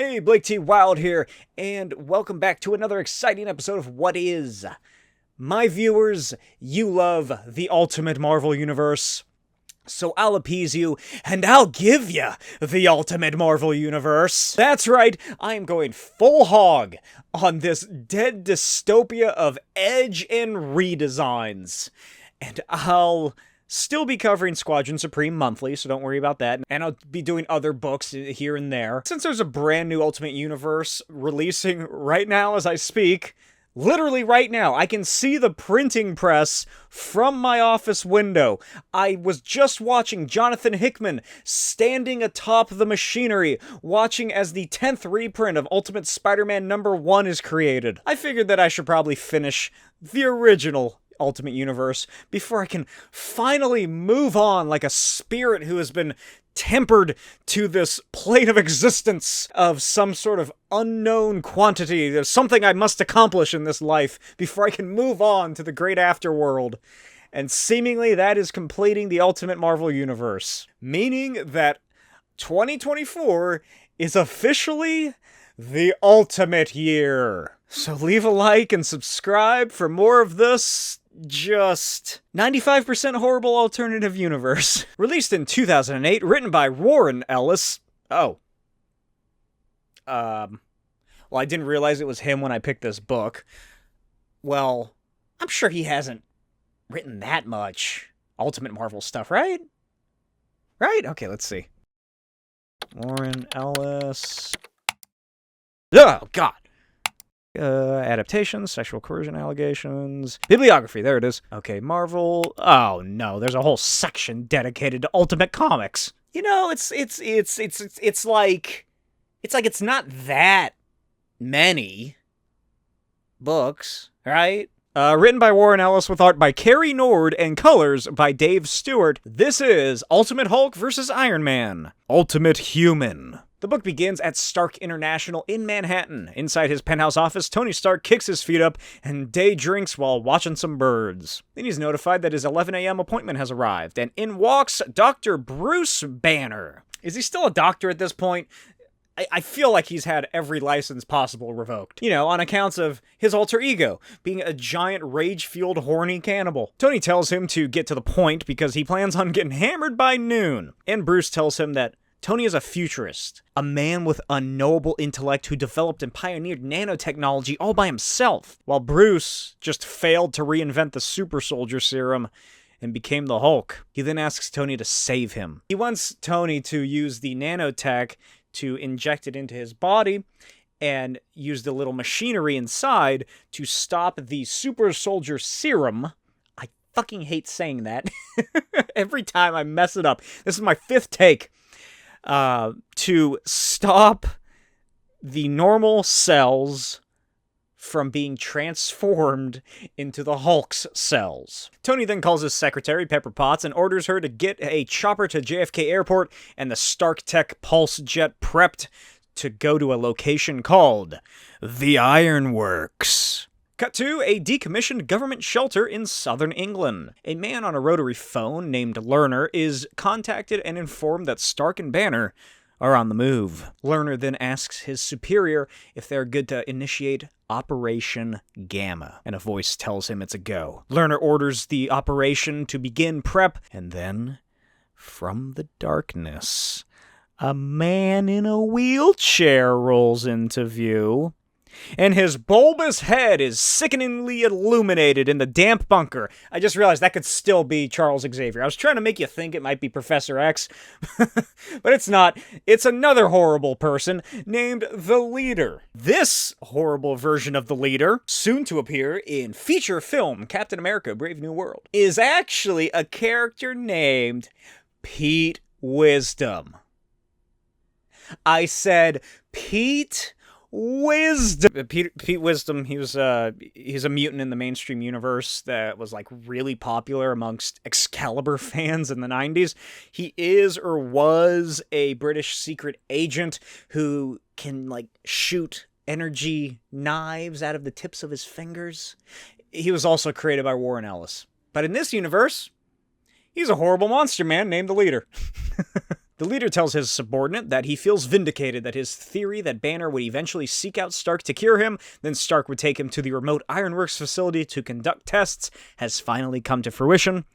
Hey, Blake T. Wild here, and welcome back to another exciting episode of What Is. My viewers, you love the Ultimate Marvel Universe, so I'll appease you, and I'll give you the Ultimate Marvel Universe. That's right, I am going full hog on this dead dystopia of edge and redesigns, and I'll still be covering Squadron Supreme monthly, so don't worry about that. And I'll be doing other books here and there. Since there's a brand new Ultimate Universe releasing right now as I speak, literally right now, I can see the printing press from my office window. I was just watching Jonathan Hickman standing atop the machinery, watching as the 10th reprint of Ultimate Spider-Man #1 is created. I figured that I should probably finish the original Ultimate Universe before I can finally move on like a spirit who has been tempered to this plane of existence of some sort of unknown quantity. There's something I must accomplish in this life before I can move on to the great afterworld. And seemingly that is completing the Ultimate Marvel Universe, meaning that 2024 is officially the Ultimate Year. So leave a like and subscribe for more of this just 95% horrible alternative universe. Released in 2008, written by Warren Ellis. Well, I didn't realize it was him when I picked this book. Well, I'm sure he hasn't written that much Ultimate Marvel stuff, right? Right? Okay, let's see. Warren Ellis. Oh, God. Adaptations, sexual coercion allegations, bibliography, there it is. Okay, Marvel. Oh no, there's a whole section dedicated to Ultimate Comics. You know, it's like it's not that many books, right? Written by Warren Ellis with art by Carrie Nord and colors by Dave Stewart. This is Ultimate Hulk vs. Iron Man. Ultimate Human. The book begins at Stark International in Manhattan. Inside his penthouse office, Tony Stark kicks his feet up and day drinks while watching some birds. Then he's notified that his 11 a.m. appointment has arrived, and in walks Dr. Bruce Banner. Is he still a doctor at this point? I feel like he's had every license possible revoked. You know, on accounts of his alter ego being a giant rage-fueled horny cannibal. Tony tells him to get to the point because he plans on getting hammered by noon. And Bruce tells him that Tony is a futurist, a man with unknowable intellect who developed and pioneered nanotechnology all by himself, while Bruce just failed to reinvent the super soldier serum and became the Hulk. He then asks Tony to save him. He wants Tony to use the nanotech to inject it into his body and use the little machinery inside to stop the super soldier serum. I fucking hate saying that. Every time I mess it up. This is my 5th take. To stop the normal cells from being transformed into the Hulk's cells. Tony then calls his secretary, Pepper Potts, and orders her to get a chopper to JFK Airport and the Stark Tech Pulse Jet prepped to go to a location called the Ironworks. Cut to a decommissioned government shelter in southern England. A man on a rotary phone named Lerner is contacted and informed that Stark and Banner are on the move. Lerner then asks his superior if they're good to initiate Operation Gamma, and a voice tells him it's a go. Lerner orders the operation to begin prep, and then, from the darkness, a man in a wheelchair rolls into view. And his bulbous head is sickeningly illuminated in the damp bunker. I just realized that could still be Charles Xavier. I was trying to make you think it might be Professor X, but it's not. It's another horrible person named the Leader. This horrible version of the Leader, soon to appear in feature film Captain America: Brave New World, is actually a character named Pete Wisdom. I said Pete Wisdom. Pete Wisdom, he's a mutant in the mainstream universe that was like really popular amongst Excalibur fans in the 90s. He is or was a British secret agent who can like shoot energy knives out of the tips of his fingers. He was also created by Warren Ellis. But in this universe, he's a horrible monster man named the Leader. The leader tells his subordinate that he feels vindicated, that his theory that Banner would eventually seek out Stark to cure him, then Stark would take him to the remote Ironworks facility to conduct tests, has finally come to fruition.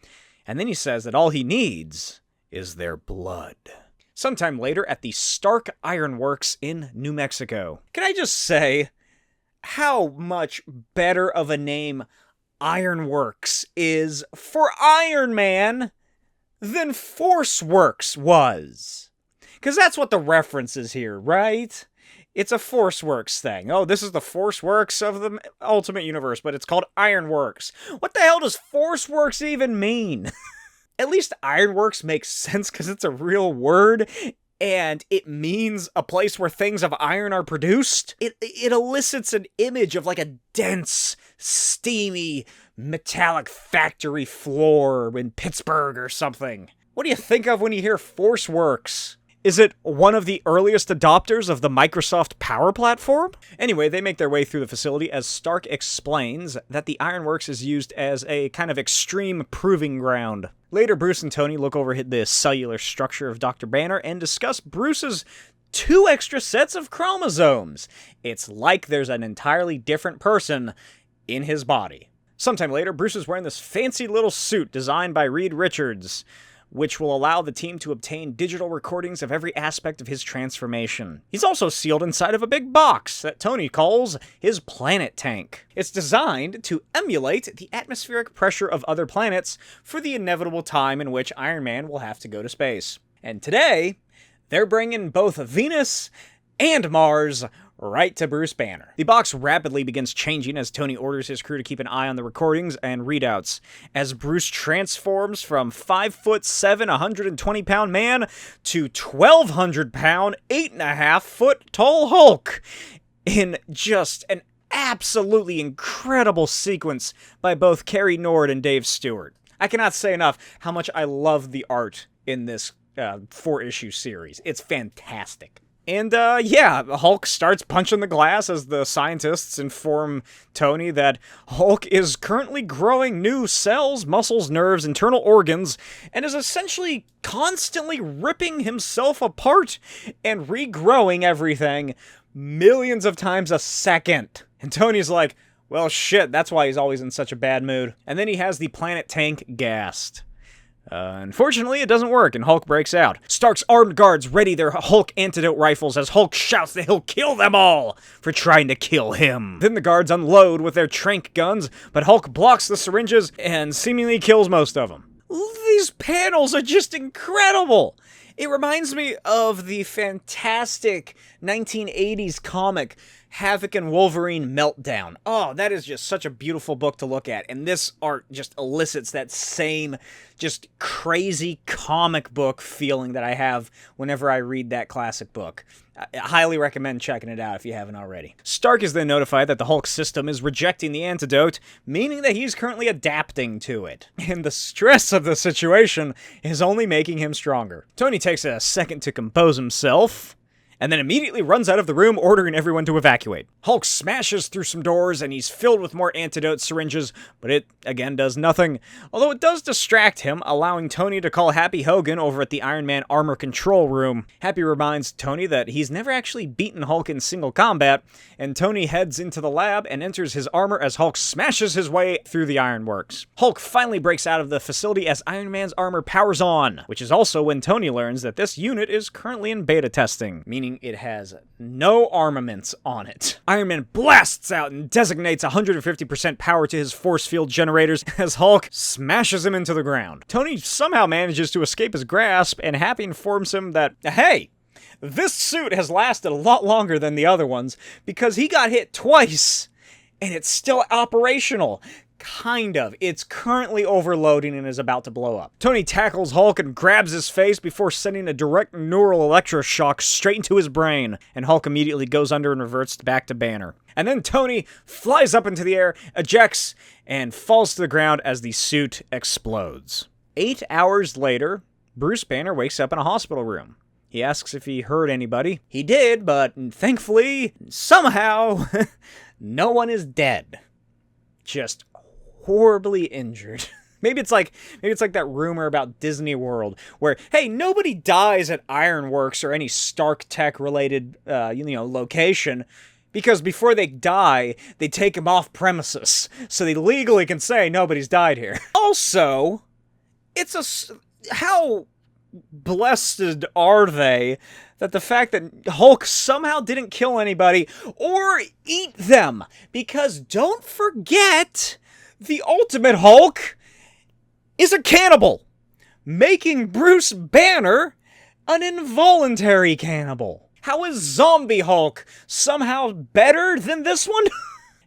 And then he says that all he needs is their blood. Sometime later at the Stark Ironworks in New Mexico. Can I just say how much better of a name Ironworks is for Iron Man than Forceworks was? Because that's what the reference is here, right? It's a Forceworks thing. Oh, this is the Forceworks of the Ultimate Universe, but it's called Ironworks. What the hell does Forceworks even mean? At least Ironworks makes sense because it's a real word, and it means a place where things of iron are produced. It elicits an image of like a dense, steamy, metallic factory floor in Pittsburgh or something. What do you think of when you hear Forceworks? Is it one of the earliest adopters of the Microsoft Power Platform? Anyway, they make their way through the facility as Stark explains that the Ironworks is used as a kind of extreme proving ground. Later, Bruce and Tony look over the cellular structure of Dr. Banner and discuss Bruce's 2 extra sets of chromosomes. It's like there's an entirely different person in his body. Sometime later, Bruce is wearing this fancy little suit designed by Reed Richards, which will allow the team to obtain digital recordings of every aspect of his transformation. He's also sealed inside of a big box that Tony calls his planet tank. It's designed to emulate the atmospheric pressure of other planets for the inevitable time in which Iron Man will have to go to space. And today, they're bringing both Venus and Mars right to Bruce Banner. The box rapidly begins changing as Tony orders his crew to keep an eye on the recordings and readouts, as Bruce transforms from 5'7", 120-pound man to 1,200-pound, 8.5-foot tall Hulk, in just an absolutely incredible sequence by both Cary Nord and Dave Stewart. I cannot say enough how much I love the art in this 4-issue series. It's fantastic. And, yeah, Hulk starts punching the glass as the scientists inform Tony that Hulk is currently growing new cells, muscles, nerves, internal organs, and is essentially constantly ripping himself apart and regrowing everything millions of times a second. And Tony's like, well, shit, that's why he's always in such a bad mood. And then he has the planet tank gassed. Unfortunately, it doesn't work, and Hulk breaks out. Stark's armed guards ready their Hulk antidote rifles as Hulk shouts that he'll kill them all for trying to kill him. Then the guards unload with their tranq guns, but Hulk blocks the syringes and seemingly kills most of them. These panels are just incredible! It reminds me of the fantastic 1980s comic Havoc and Wolverine Meltdown. Oh, that is just such a beautiful book to look at, and this art just elicits that same just crazy comic book feeling that I have whenever I read that classic book. I highly recommend checking it out if you haven't already. Stark is then notified that the Hulk system is rejecting the antidote, meaning that he's currently adapting to it. And the stress of the situation is only making him stronger. Tony takes a second to compose himself, and then immediately runs out of the room, ordering everyone to evacuate. Hulk smashes through some doors, and he's filled with more antidote syringes, but it, again, does nothing. Although it does distract him, allowing Tony to call Happy Hogan over at the Iron Man armor control room. Happy reminds Tony that he's never actually beaten Hulk in single combat, and Tony heads into the lab and enters his armor as Hulk smashes his way through the Ironworks. Hulk finally breaks out of the facility as Iron Man's armor powers on, which is also when Tony learns that this unit is currently in beta testing, meaning it has no armaments on it. Iron Man blasts out and designates 150% power to his force field generators as Hulk smashes him into the ground. Tony somehow manages to escape his grasp, and Happy informs him that, hey, this suit has lasted a lot longer than the other ones because he got hit twice and it's still operational. Kind of. It's currently overloading and is about to blow up. Tony tackles Hulk and grabs his face before sending a direct neural electroshock straight into his brain, and Hulk immediately goes under and reverts back to Banner. And then Tony flies up into the air, ejects, and falls to the ground as the suit explodes. 8 hours later, Bruce Banner wakes up in a hospital room. He asks if he heard anybody. He did, but thankfully, somehow, no one is dead. Just horribly injured. maybe it's like that rumor about Disney World where, hey, nobody dies at Ironworks or any Stark Tech related location, because before they die, they take them off premises, so they legally can say nobody's died here. Also, how blessed are they that the fact that Hulk somehow didn't kill anybody or eat them? Because don't forget, the Ultimate Hulk is a cannibal, making Bruce Banner an involuntary cannibal. How is Zombie Hulk somehow better than this one?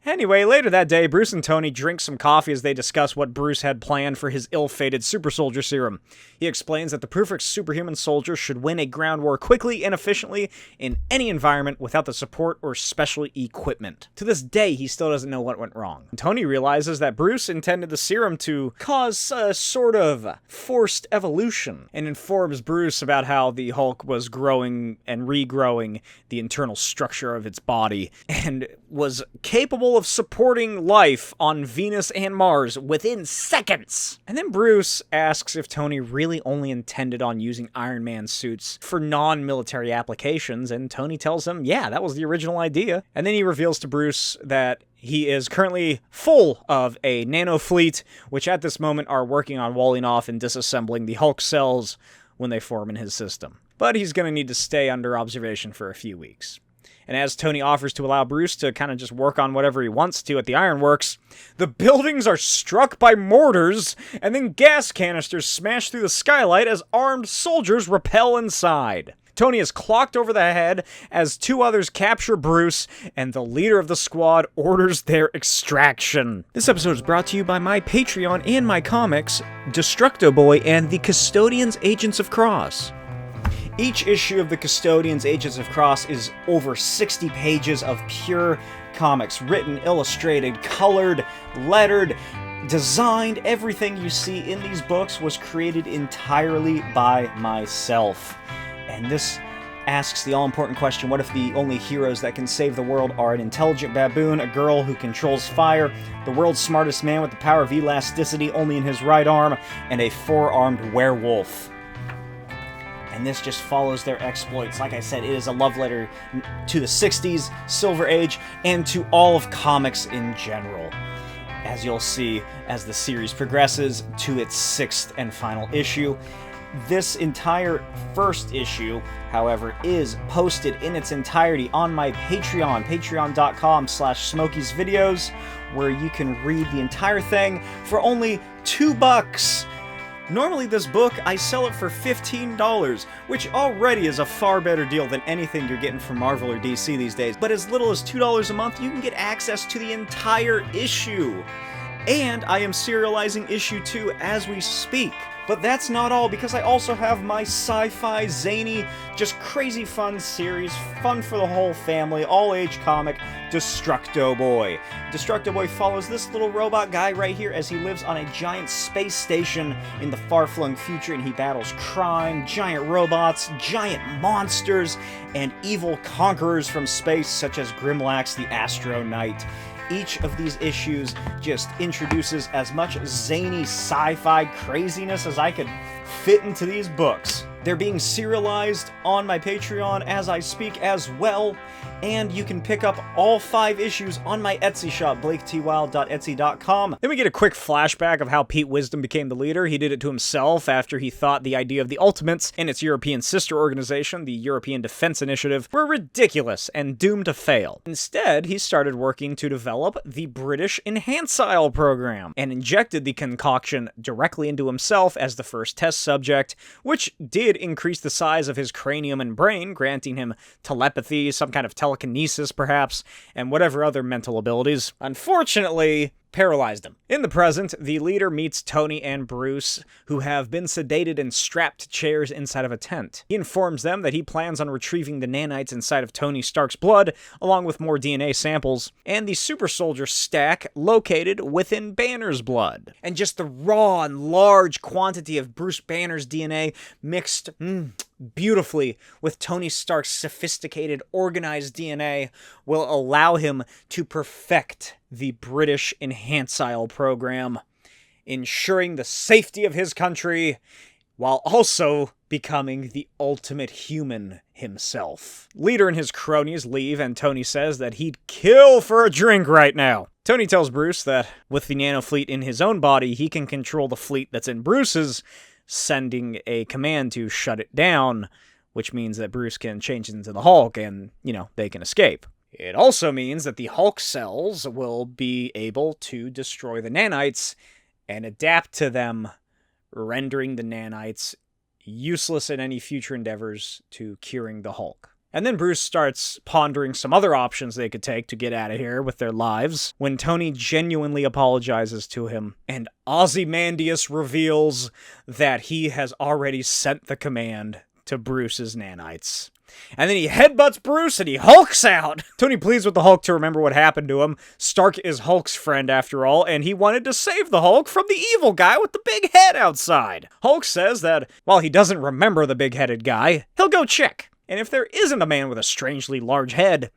Anyway, later that day, Bruce and Tony drink some coffee as they discuss what Bruce had planned for his ill-fated super soldier serum. He explains that the perfect superhuman soldier should win a ground war quickly and efficiently in any environment without the support or special equipment. To this day, he still doesn't know what went wrong. Tony realizes that Bruce intended the serum to cause a sort of forced evolution, and informs Bruce about how the Hulk was growing and regrowing the internal structure of its body, and was capable of supporting life on Venus and Mars within seconds. And then Bruce asks if Tony really only intended on using Iron Man suits for non-military applications, and Tony tells him, yeah, that was the original idea. And then he reveals to Bruce that he is currently full of a nano fleet, which at this moment are working on walling off and disassembling the Hulk cells when they form in his system. But he's going to need to stay under observation for a few weeks. And as Tony offers to allow Bruce to kind of just work on whatever he wants to at the Ironworks, the buildings are struck by mortars, and then gas canisters smash through the skylight as armed soldiers rappel inside. Tony is clocked over the head as two others capture Bruce, and the leader of the squad orders their extraction. This episode is brought to you by my Patreon and my comics, Destructo Boy and the Custodians Agents of Cross. Each issue of the Custodians Agents of Cross is over 60 pages of pure comics, written, illustrated, colored, lettered, designed. Everything you see in these books was created entirely by myself. And this asks the all-important question, what if the only heroes that can save the world are an intelligent baboon, a girl who controls fire, the world's smartest man with the power of elasticity only in his right arm, and a four-armed werewolf? And this just follows their exploits. Like I said, it is a love letter to the 60s, Silver Age, and to all of comics in general. As you'll see as the series progresses to its 6th and final issue. This entire first issue, however, is posted in its entirety on my Patreon, patreon.com/Smokey'sVideos, where you can read the entire thing for only $2. Normally this book, I sell it for $15, which already is a far better deal than anything you're getting from Marvel or DC these days. But as little as $2 a month, you can get access to the entire issue. And I am serializing issue 2 as we speak. But that's not all, because I also have my sci-fi, zany, just crazy fun series, fun for the whole family, all-age comic, Destructo Boy. Destructo Boy follows this little robot guy right here as he lives on a giant space station in the far-flung future, and he battles crime, giant robots, giant monsters, and evil conquerors from space such as Grimlax the Astro Knight. Each of these issues just introduces as much zany sci-fi craziness as I could fit into these books. They're being serialized on my Patreon as I speak as well, and you can pick up all 5 issues on my Etsy shop, blaketwild.etsy.com. Then we get a quick flashback of how Pete Wisdom became the leader. He did it to himself after he thought the idea of the Ultimates and its European sister organization, the European Defense Initiative, were ridiculous and doomed to fail. Instead, he started working to develop the British Enhancile program, and injected the concoction directly into himself as the first test subject, which did increase the size of his cranium and brain, granting him telepathy, some kind of telekinesis perhaps, and whatever other mental abilities. Unfortunately, paralyzed him. In the present, the leader meets Tony and Bruce, who have been sedated and strapped to chairs inside of a tent. He informs them that he plans on retrieving the nanites inside of Tony Stark's blood, along with more DNA samples, and the super soldier stack located within Banner's blood. And just the raw and large quantity of Bruce Banner's DNA mixed beautifully with Tony Stark's sophisticated, organized DNA will allow him to perfect the British Enhancile program. ensuring the safety of his country, while also becoming the ultimate human himself. Leader and his cronies leave, and Tony says that he'd kill for a drink right now. Tony tells Bruce that with the nano fleet in his own body, he can control the fleet that's in Bruce's, sending a command to shut it down, which means that Bruce can change into the Hulk and, they can escape. It also means that the Hulk cells will be able to destroy the nanites and adapt to them, rendering the nanites useless in any future endeavors to curing the Hulk. And then Bruce starts pondering some other options they could take to get out of here with their lives, when Tony genuinely apologizes to him, and Ozymandias reveals that he has already sent the command to Bruce's nanites. And then he headbutts Bruce and he hulks out. Tony pleads with the Hulk to remember what happened to him. Stark is Hulk's friend after all, and he wanted to save the Hulk from the evil guy with the big head outside. Hulk says that while he doesn't remember the big-headed guy, he'll go check. And if there isn't a man with a strangely large head,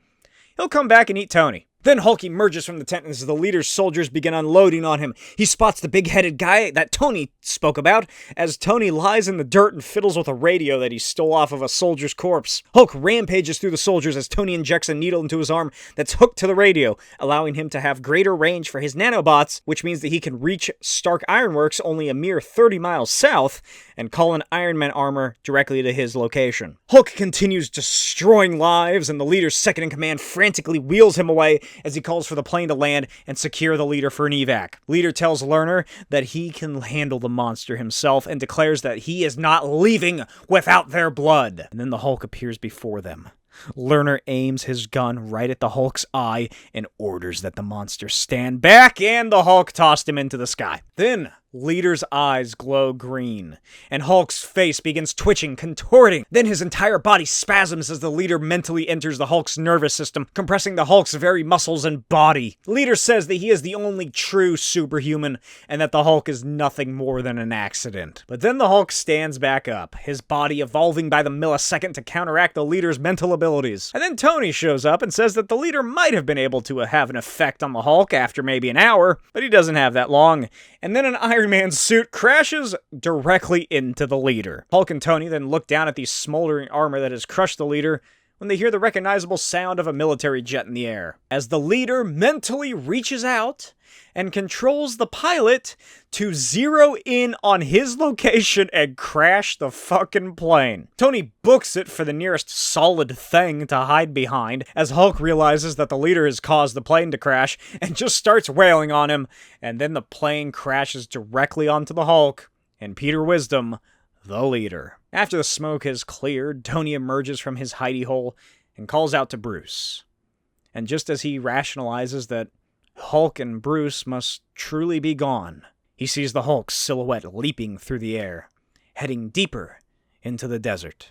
he'll come back and eat Tony. Then Hulk emerges from the tent as the leader's soldiers begin unloading on him. He spots the big-headed guy that Tony spoke about as Tony lies in the dirt and fiddles with a radio that he stole off of a soldier's corpse. Hulk rampages through the soldiers as Tony injects a needle into his arm that's hooked to the radio, allowing him to have greater range for his nanobots, which means that he can reach Stark Ironworks only a mere 30 miles south and call an Iron Man armor directly to his location. Hulk continues destroying lives, and the leader's second-in-command frantically wheels him away as he calls for the plane to land and secure the leader for an evac. Leader tells Lerner that he can handle the monster himself and declares that he is not leaving without their blood. And then the Hulk appears before them. Lerner aims his gun right at the Hulk's eye and orders that the monster stand back, and the Hulk tossed him into the sky. Then Leader's eyes glow green, and Hulk's face begins twitching, contorting. Then his entire body spasms as the Leader mentally enters the Hulk's nervous system, compressing the Hulk's very muscles and body. Leader says that he is the only true superhuman, and that the Hulk is nothing more than an accident. But then the Hulk stands back up, his body evolving by the millisecond to counteract the Leader's mental abilities. And then Tony shows up and says that the Leader might have been able to have an effect on the Hulk after maybe an hour, but he doesn't have that long. And then an Iron Man's suit crashes directly into the Leader. Hulk and Tony then look down at the smoldering armor that has crushed the Leader when they hear the recognizable sound of a military jet in the air, as the Leader mentally reaches out and controls the pilot to zero in on his location and crash the fucking plane. Tony books it for the nearest solid thing to hide behind as Hulk realizes that the Leader has caused the plane to crash and just starts wailing on him, and then the plane crashes directly onto the Hulk and Peter Wisdom, the Leader. After the smoke has cleared, Tony emerges from his hidey hole and calls out to Bruce. And just as he rationalizes that Hulk and Bruce must truly be gone, he sees the Hulk's silhouette leaping through the air, heading deeper into the desert.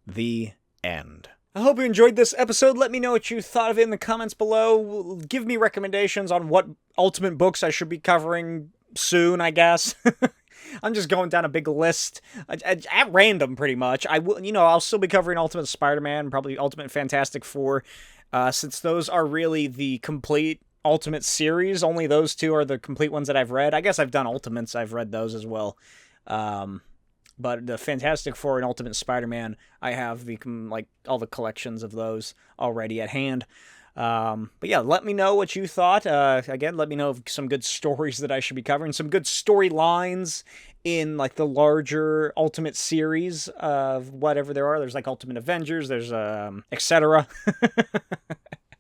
The end. I hope you enjoyed this episode. Let me know what you thought of it in the comments below. Give me recommendations on what Ultimate books I should be covering soon, I guess. I'm just going down a big list at random, pretty much. I'll still be covering Ultimate Spider-Man, probably Ultimate Fantastic Four, since those are really the complete Ultimate series. Only those two are the complete ones that I've read. I guess I've done Ultimates. I've read those as well. But the Fantastic Four and Ultimate Spider-Man, I have all the collections of those already at hand. But yeah, let me know what you thought. Again, let me know of some good stories that I should be covering, some good storylines in the larger Ultimate series of whatever there are. There's Ultimate Avengers, there's etc.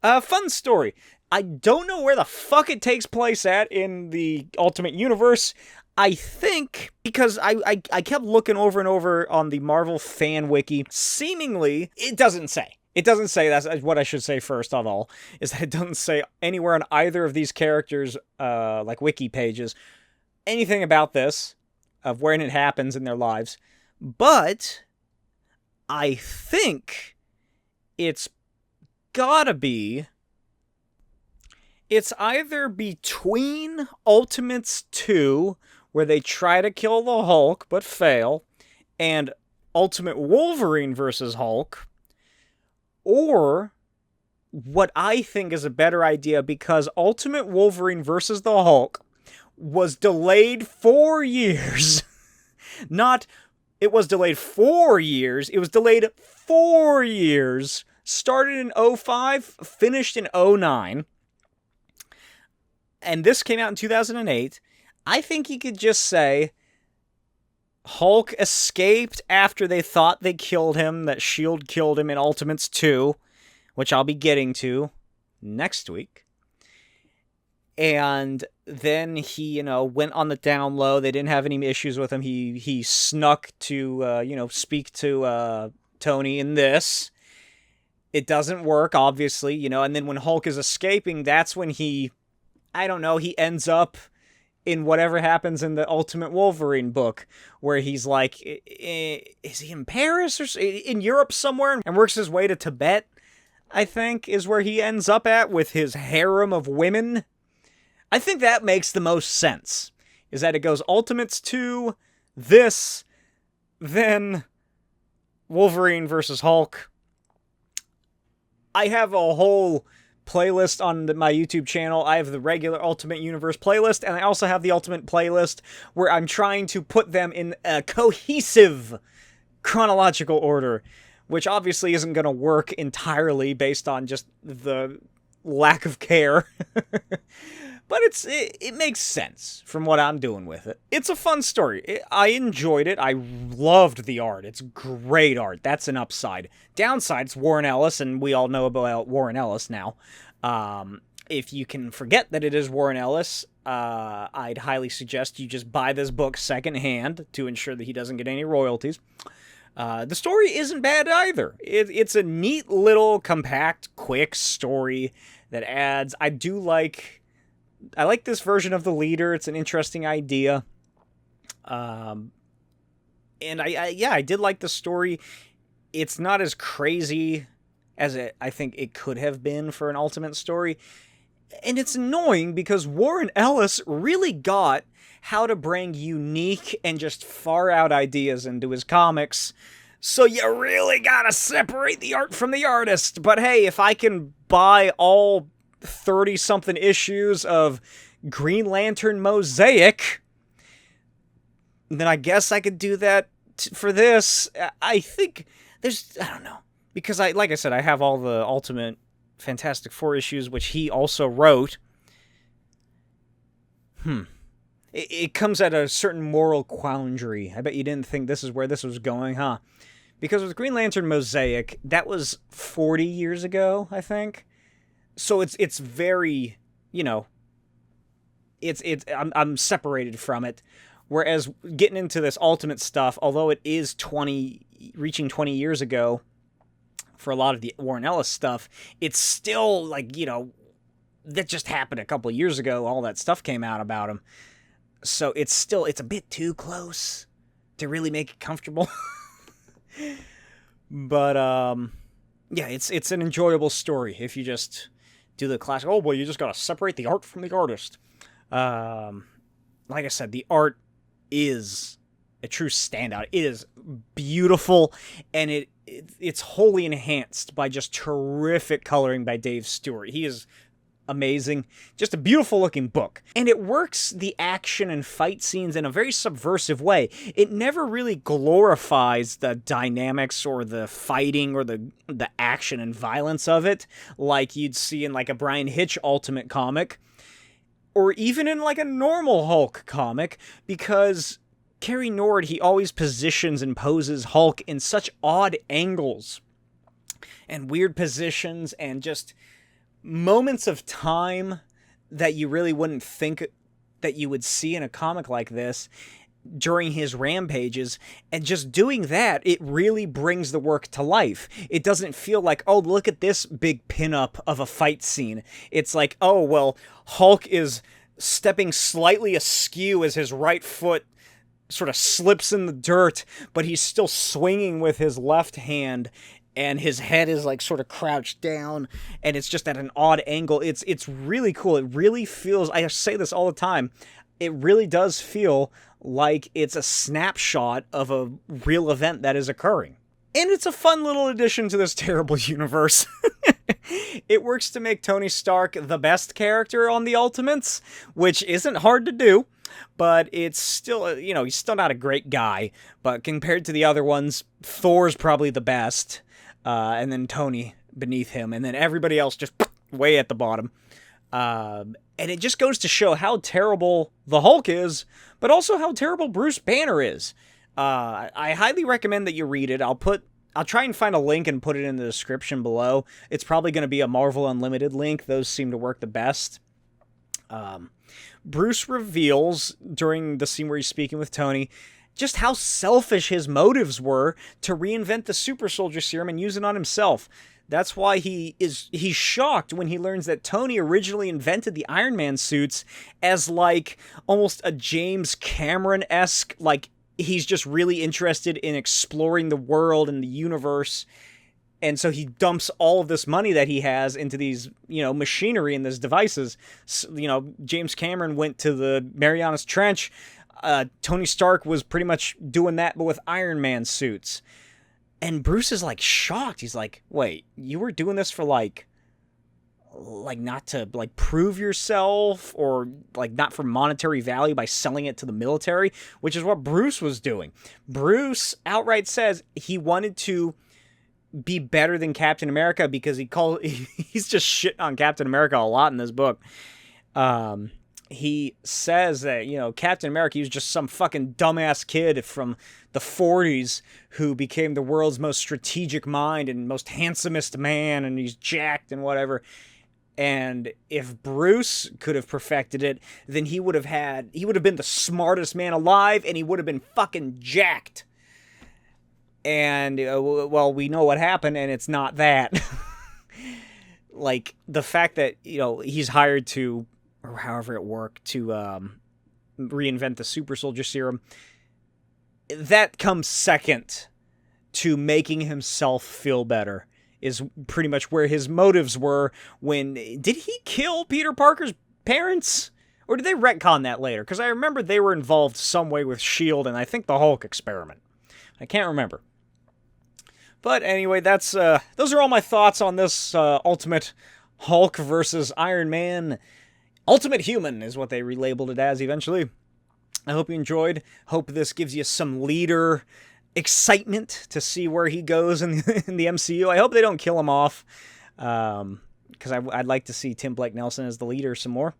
Fun story. I don't know where the fuck it takes place at in the Ultimate Universe. I think because I kept looking over and over on the Marvel fan wiki. Seemingly, it doesn't say. It doesn't say, that's what I should say first of all, is that it doesn't say anywhere on either of these characters, wiki pages, anything about this, of when it happens in their lives. But I think it's gotta be, it's either between Ultimates 2, where they try to kill the Hulk but fail, and Ultimate Wolverine versus Hulk, or what I think is a better idea, because Ultimate Wolverine versus the Hulk was delayed 4 years. Not, it was delayed 4 years. It was delayed 4 years. Started in 2005, finished in 2009. And this came out in 2008. I think you could just say Hulk escaped after they thought they killed him, that S.H.I.E.L.D. killed him in Ultimates 2, which I'll be getting to next week. And then he, went on the down low. They didn't have any issues with him. He snuck to, speak to Tony in this. It doesn't work, obviously, and then when Hulk is escaping, that's when he ends up in whatever happens in the Ultimate Wolverine book, where he's like, is he in Paris or in Europe somewhere, and works his way to Tibet, I think, is where he ends up at with his harem of women. I think that makes the most sense, is that it goes Ultimates 2, this, then Wolverine versus Hulk. I have a whole playlist on my YouTube channel. I have the regular Ultimate Universe playlist, and I also have the Ultimate playlist where I'm trying to put them in a cohesive chronological order, which obviously isn't going to work entirely based on just the lack of care. But it makes sense from what I'm doing with it. It's a fun story. I enjoyed it. I loved the art. It's great art. That's an upside. Downside, it's Warren Ellis, and we all know about Warren Ellis now. If you can forget that it is Warren Ellis, I'd highly suggest you just buy this book secondhand to ensure that he doesn't get any royalties. The story isn't bad either. It's a neat little, compact, quick story that adds... I like this version of the leader. It's an interesting idea. And I did like the story. It's not as crazy as I think it could have been for an Ultimate story. And it's annoying because Warren Ellis really got how to bring unique and just far out ideas into his comics. So you really gotta separate the art from the artist. But hey, if I can buy all 30-something issues of Green Lantern Mosaic, then I guess I could do that for this. I think I don't know, because like I said, I have all the Ultimate Fantastic Four issues, which he also wrote. It comes at a certain moral quandary. I bet you didn't think this is where this was going, huh? Because with Green Lantern Mosaic, that was 40 years ago, I think. So it's very, I'm separated from it. Whereas getting into this Ultimate stuff, although it is reaching 20 years ago for a lot of the Warren Ellis stuff, it's still like, that just happened a couple of years ago. All that stuff came out about him. So it's a bit too close to really make it comfortable. But, yeah, it's an enjoyable story if you just do the classic, you just gotta separate the art from the artist. Like I said, the art is a true standout. It is beautiful, and it's wholly enhanced by just terrific coloring by Dave Stewart. He is amazing. Just a beautiful looking book. And it works the action and fight scenes in a very subversive way. It never really glorifies the dynamics or the fighting or the action and violence of it like you'd see in like a Brian Hitch Ultimate comic, or even in like a normal Hulk comic, because Cary Nord, he always positions and poses Hulk in such odd angles and weird positions and just moments of time that you really wouldn't think that you would see in a comic like this during his rampages. And just doing that, it really brings the work to life. It doesn't feel like, look at this big pinup of a fight scene. It's like, Hulk is stepping slightly askew as his right foot sort of slips in the dirt, but he's still swinging with his left hand, and his head is like sort of crouched down, and it's just at an odd angle. It's really cool. It really feels, I say this all the time, it really does feel like it's a snapshot of a real event that is occurring. And it's a fun little addition to this terrible universe. It works to make Tony Stark the best character on the Ultimates, which isn't hard to do, but it's still, he's still not a great guy. But compared to the other ones, Thor's probably the best, and then Tony beneath him, and then everybody else just way at the bottom. And it just goes to show how terrible the Hulk is, but also how terrible Bruce Banner is. I highly recommend that you read it. I'll try and find a link and put it in the description below. It's probably going to be a Marvel Unlimited link. Those seem to work the best. Bruce reveals during the scene where he's speaking with Tony just how selfish his motives were to reinvent the super soldier serum and use it on himself. That's why he's shocked when he learns that Tony originally invented the Iron Man suits as like almost a James Cameron-esque, like he's just really interested in exploring the world and the universe. And so he dumps all of this money that he has into these, machinery and these devices. So, James Cameron went to the Marianas Trench. Tony Stark was pretty much doing that, but with Iron Man suits. And Bruce is like shocked. He's like, wait, you were doing this for like not to like prove yourself or like not for monetary value by selling it to the military, which is what Bruce was doing. Bruce outright says he wanted to be better than Captain America because he's just shitting on Captain America a lot in this book. He says that, Captain America, he was just some fucking dumbass kid from the 40s who became the world's most strategic mind and most handsomest man, and he's jacked and whatever. And if Bruce could have perfected it, then he would have been the smartest man alive, and he would have been fucking jacked. And, well, we know what happened, and it's not that. Like, the fact that, he's hired to, or however it worked, to reinvent the super soldier serum, that comes second to making himself feel better, is pretty much where his motives were when... Did he kill Peter Parker's parents? Or did they retcon that later? Because I remember they were involved some way with S.H.I.E.L.D. and I think the Hulk experiment. I can't remember. But anyway, those are all my thoughts on this Ultimate Hulk versus Iron Man. Ultimate Human is what they relabeled it as eventually. I hope you enjoyed. Hope this gives you some leader excitement to see where he goes in the MCU. I hope they don't kill him off, because I'd like to see Tim Blake Nelson as the leader some more.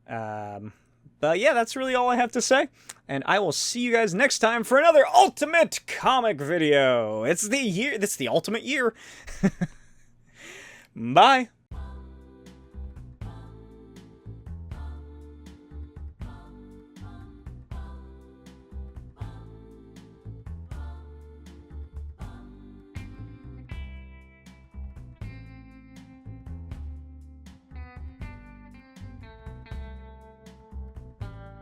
But yeah, that's really all I have to say. And I will see you guys next time for another Ultimate Comic video. It's the ultimate year. Bye.